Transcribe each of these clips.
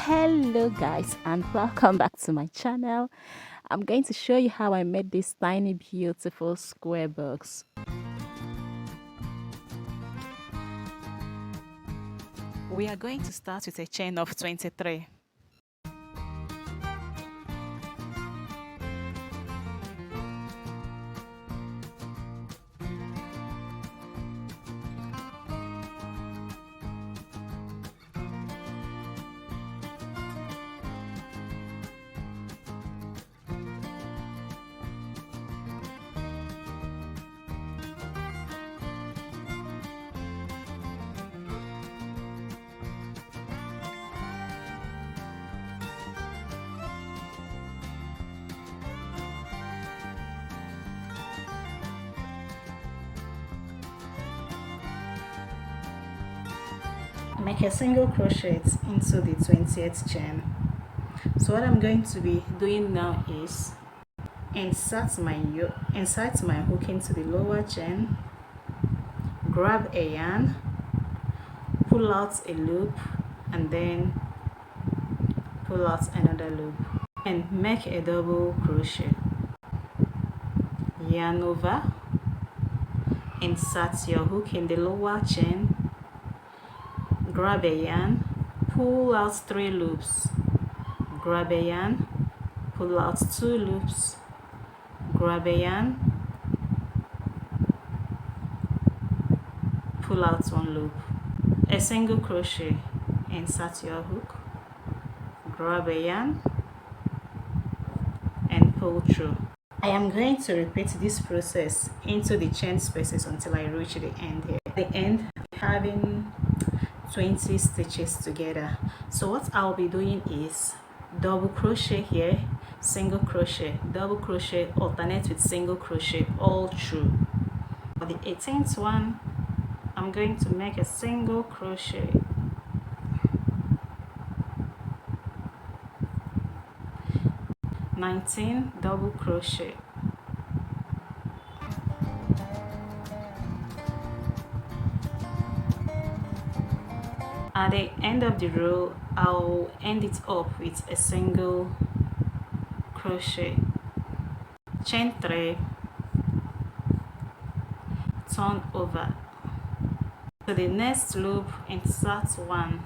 Hello guys, and welcome back to my channel. I'm going to show you how I made this tiny beautiful square box. We are going to start with a chain of 23. Make a single crochet into the 20th chain. So what I'm going to be doing now is insert my hook into the lower chain, grab a yarn, pull out a loop, and then pull out another loop and make a double crochet. Yarn over, insert your hook in the lower chain, grab a yarn, pull out 3 loops, grab a yarn, pull out 2 loops, grab a yarn, pull out 1 loop, a single crochet, insert your hook, grab a yarn and pull through. I am going to repeat this process into the chain spaces until I reach the end here. At the end, having 20 stitches together. So what I'll be doing is double crochet here, single crochet, double crochet, alternate with single crochet all through. For the 18th one, I'm going to make a single crochet, double crochet, at the end of the row I'll end it up with a single crochet, chain 3, turn over to the next loop, insert 1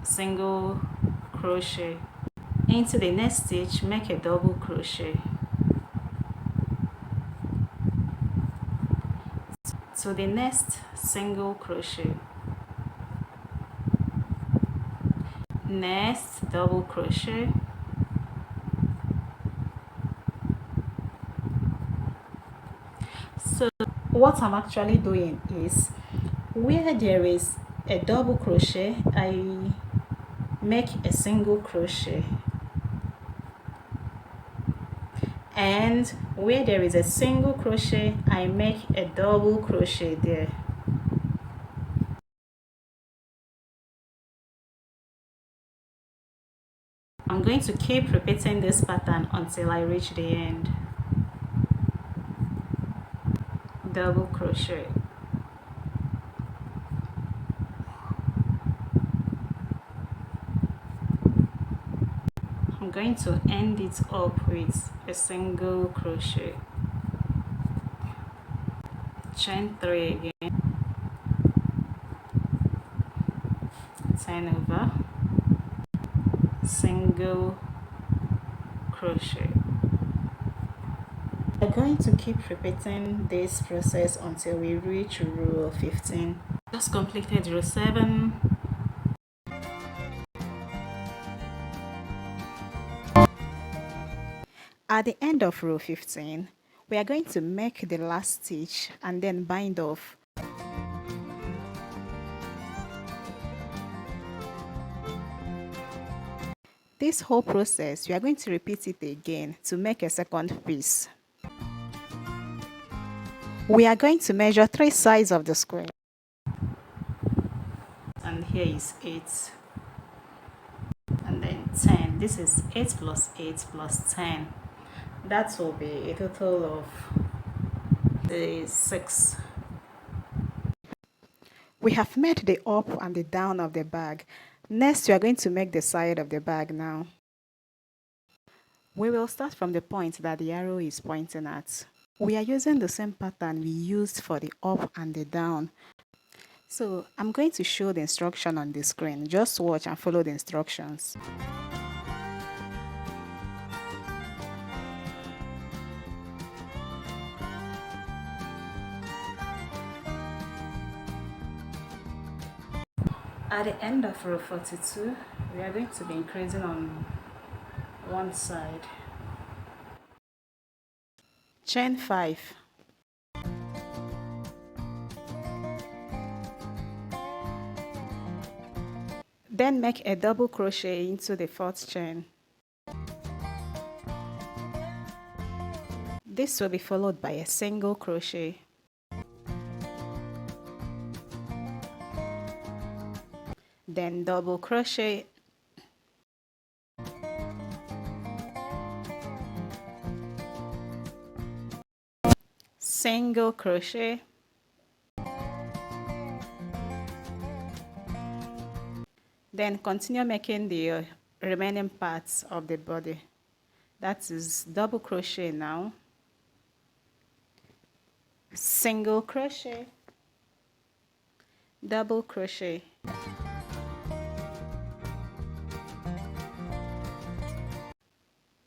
single crochet into the next stitch, make a double crochet to the next single crochet, next double crochet, so what I'm actually doing is where there is a double crochet I make a single crochet, and where there is a single crochet I make a double crochet there. I'm going to keep repeating this pattern until I reach the end. Double crochet, I'm going to end it up with a single crochet, chain 3 again, turn over, single crochet. We're going to keep repeating this process until we reach row 15. Just completed row 7. At the end of row 15, we are going to make the last stitch and then bind off. This whole process, we are going to repeat it again to make a second piece. We are going to measure 3 sides of the square. And here is 8. And then 10. This is 8 plus 8 plus 10. That will be a total of 6. We have made the up and the down of the bag. Next, we are going to make the side of the bag now. We will start from the point that the arrow is pointing at. We are using the same pattern we used for the up and the down. So I'm going to show the instruction on the screen. Just watch and follow the instructions. At the end of row 42, we are going to be increasing on one side. Chain 5. Then make a double crochet into the 4th chain. This will be followed by a single crochet. Then double crochet. Single crochet. Then continue making the remaining parts of the body. That is double crochet now. Single crochet. Double crochet.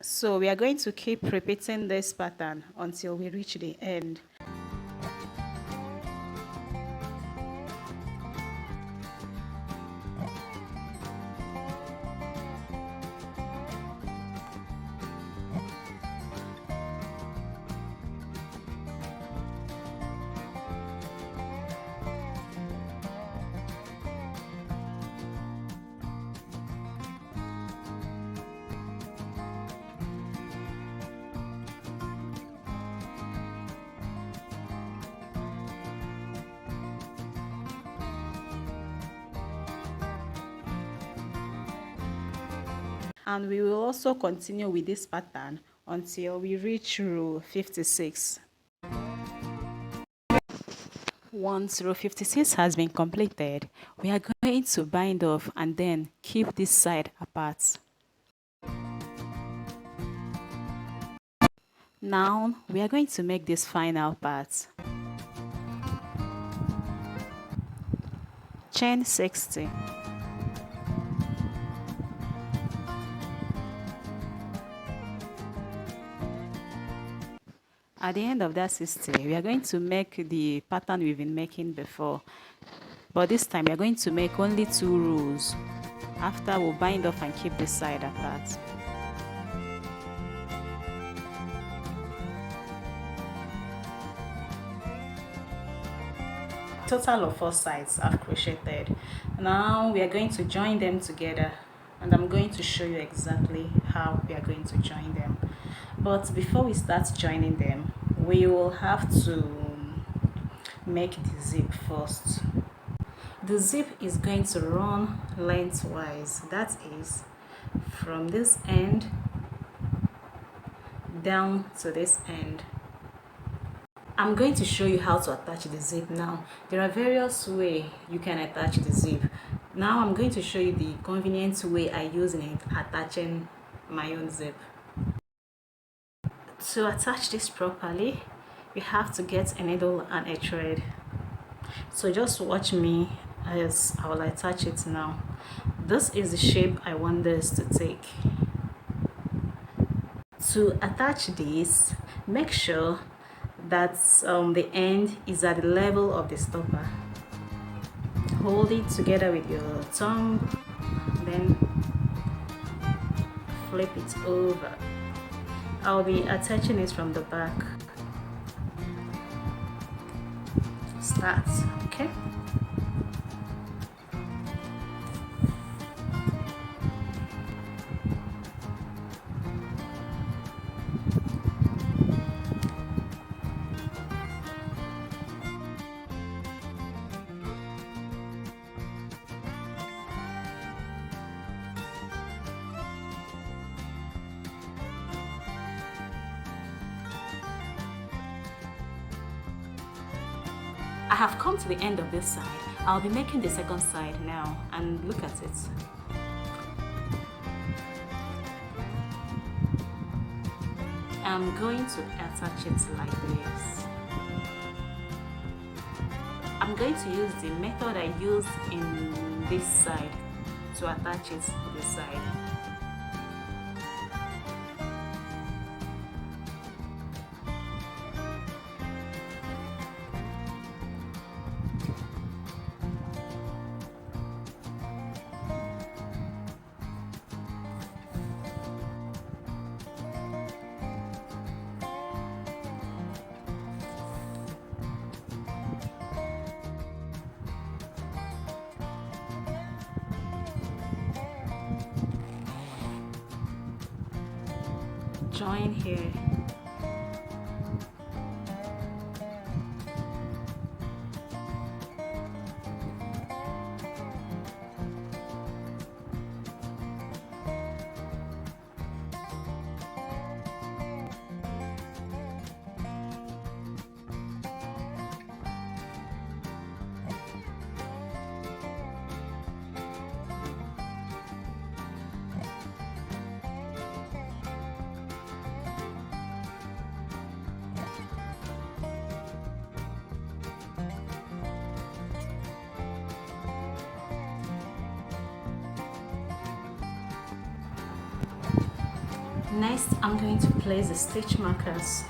So we are going to keep repeating this pattern until we reach the end. And we will also continue with this pattern until we reach row 56. Once row 56 has been completed, we are going to bind off and then keep this side apart. Now we are going to make this final part. Chain 60. At the end of that 60, we are going to make the pattern we've been making before. But this time we are going to make only 2 rows. After we'll bind off and keep this side apart. Total of 4 sides I've crocheted. Now we are going to join them together, and I'm going to show you exactly how we are going to join them. But before we start joining them, we will have to make the zip first. The zip is going to run lengthwise, that is from this end down to this end. I'm going to show you how to attach the zip now. There are various ways you can attach the zip. Now I'm going to show you the convenient way I use in attaching my own zip. To attach this properly, you have to get a needle and a thread. So just watch me as I will attach it now. This is the shape I want this to take. To attach this, make sure that the end is at the level of the stopper. Hold it together with your thumb, then flip it over. I'll be attaching it from the back. Start, okay? I have come to the end of this side. I'll be making the second side now, and look at it. I'm going to attach it like this. I'm going to use the method I used in this side to attach it to this side. Join here. Next, I'm going to place the stitch markers.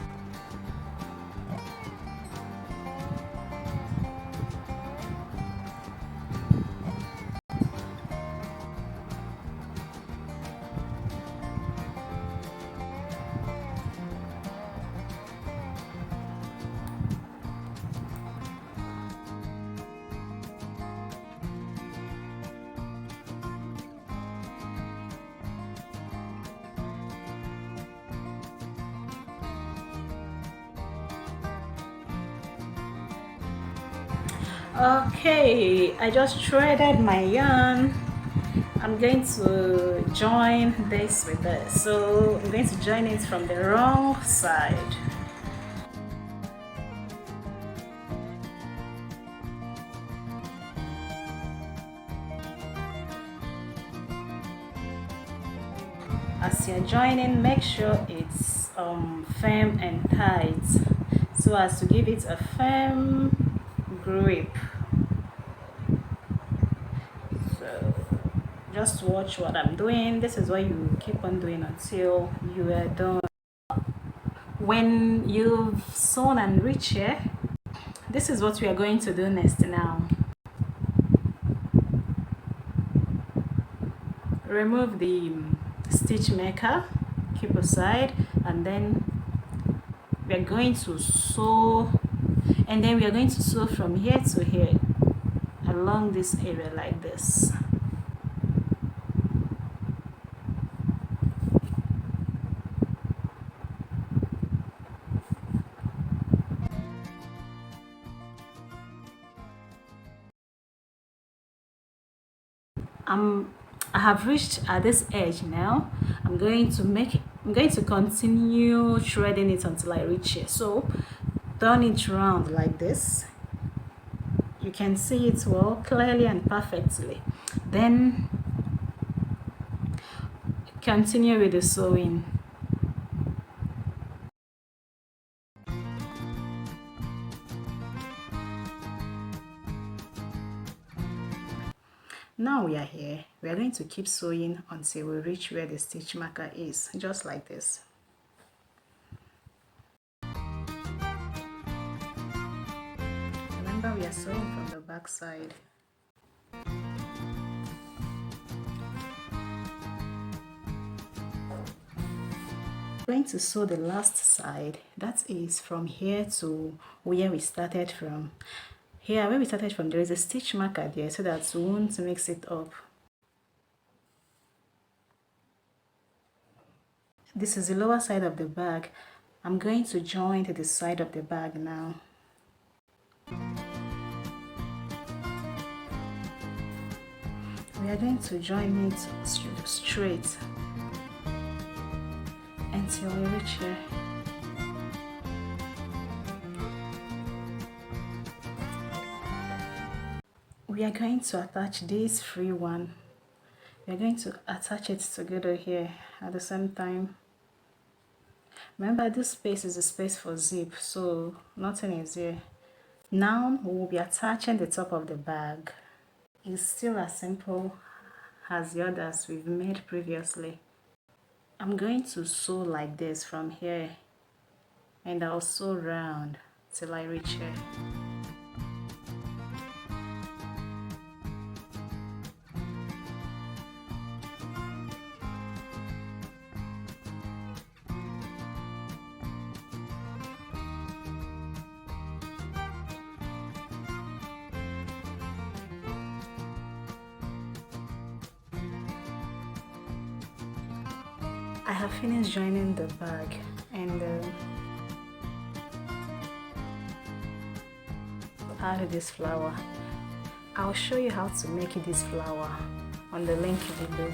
Okay, I just threaded my yarn. I'm going to join this with this. So I'm going to join it from the wrong side. As you're joining, make sure it's firm and tight so as to give it a firm grip. So just watch what I'm doing. This is what you keep on doing until you are done. When you've sewn and reached here, this is what we are going to do next now. Remove the stitch maker, keep aside, and then we are going to sew, and then we are going to sew from here to here along this area like this. I have reached at this edge now. I'm going to continue threading it until I reach here. So turn it round like this. You can see it well, clearly and perfectly. Then continue with the sewing. Now we are here. We are going to keep sewing until we reach where the stitch marker is, just like this. Remember, we are sewing from the back side. We're going to sew the last side, that is from here to where we started from. Here, where we started from, there is a stitch marker there so that we won't mix it up. This is the lower side of the bag. I'm going to join to the side of the bag now. We are going to join it straight until we reach here. we are going to attach this free one. We are going to attach it together here at the same time. Remember, this space is a space for zip, so nothing is here. Now we will be attaching the top of the bag. It's still as simple as the others we've made previously. I'm going to sew like this from here, and I'll sew round till I reach here. I have finished joining the bag, and add this flower. I'll show you how to make this flower on the link below.